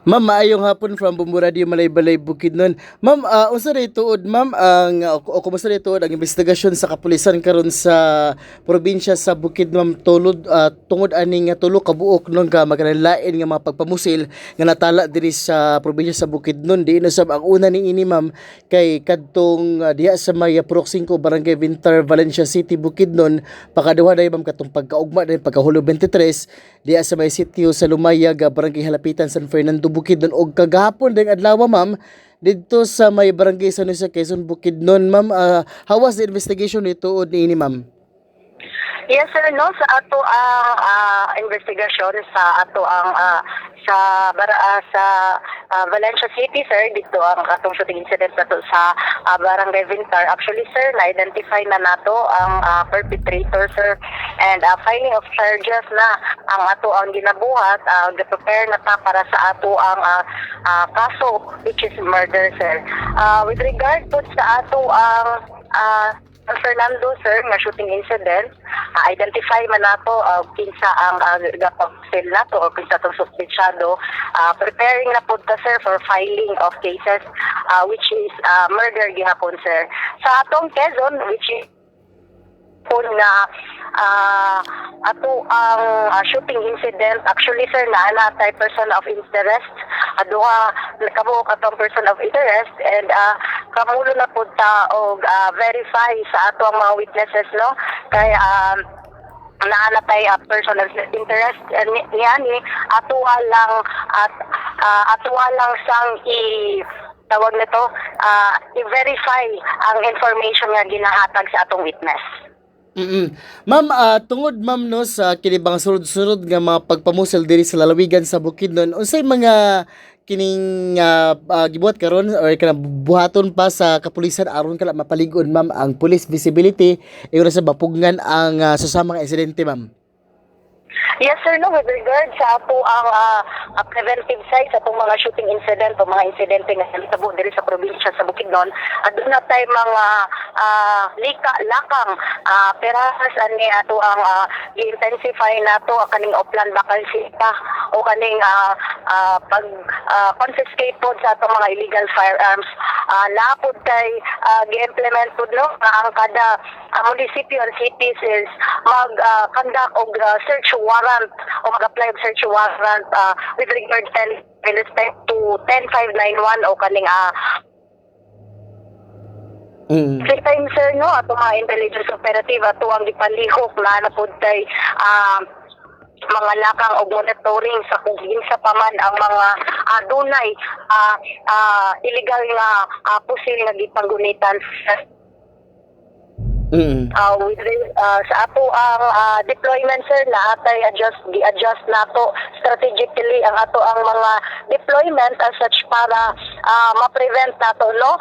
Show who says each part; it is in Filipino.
Speaker 1: Ma'am, maayong hapon from Bumburadi, Malaybalay, Bukidnon. Ma'am, unsa ray tuod ma'am ang o kumusta ray tuod ang investigasyon sa kapulisan karon sa probinsya sa Bukidnon tulod tungod aning tulo ka buok nun ka magkalain nga mga pagpamusil nga natala diri sa probinsya sa Bukidnon. Di na sab ang una ni ini ma'am kay kadtong diha sa may Purok 5 Barangay Vintar, Valencia City, Bukidnon. Pakaduha day ma'am katong pagkaugma day pagkahulo 23 diha sa may sitio sa Lumayag, Barangay Halapitan, San Fernando, Bukidnon og kagahapon ding adlaw ma'am didto sa may barangay San Jose, Quezon, Bukidnon ma'am. How was the investigation nito ni ini ma'am?
Speaker 2: Yes sir, no, sa ato ang investigasyon sa ato ang sa Valencia City sir, dito ang atong shooting incident nato sa Barangay Vintar. Actually sir, na-identify na nato ang perpetrator sir, and filing of charges na ang ato ang ginabuhat, prepare na ta para sa ato ang kaso which is murder sir. With regard to sa ato ang San Fernando sir nga shooting incident, identify man nato kinsa ang gapag-file nato o kinsa tong suspetsado. Preparing na pud ta sir for filing of cases which is murder gihapon sir. Sa atong Quezon, which is po nga ato ang shooting incident, actually sir naanatay person of interest, duha kamo katong person of interest, and kamulo na pud ta og verify sa ato ang mga witnesses no kay naanatay person of interest niya ni atuwa lang at atuwa lang sang tawag nito i-verify ang information nga ginahatag sa atong witness.
Speaker 1: Ma'am, tungod ma'am no sa kinibang sunod-sunod nga mga pagpamusel diri sa lalawigan sa Bukidnon, unsay mga kining gibuhat karon or kanang buhaton pa sa kapulisan aron kala mapalig-on ma'am ang police visibility iyon sa bapugngan ang susama nga insidente ma'am?
Speaker 2: Yes sir, no, with regard sa ato ang preventive side sa itong mga shooting incident o mga insidente nga nalitabo diri sa probinsya sa Bukidnon, doon na tayo mga lakang perahas ani ato ang i-intensify nato kaning upland vacancy o kaning pag confiscate pod sa atong mga illegal firearms. Napod kay gi-implement pod no ang kada munisipyo and cities is mag-conduct og search warrant o mag-apply og search warrant with regard in respect to 10591 o kaning Same time sir no ato mga intelligence operative ato ang gipanlihok na napod kay mga lakang og monitoring sa kung sa paman ang mga dunay illegal nga pusil nga gipanggunitan sa ato ang deployment sir na atay gi-adjust nato strategically ang ato ang mga deployment as such para ma-prevent nato no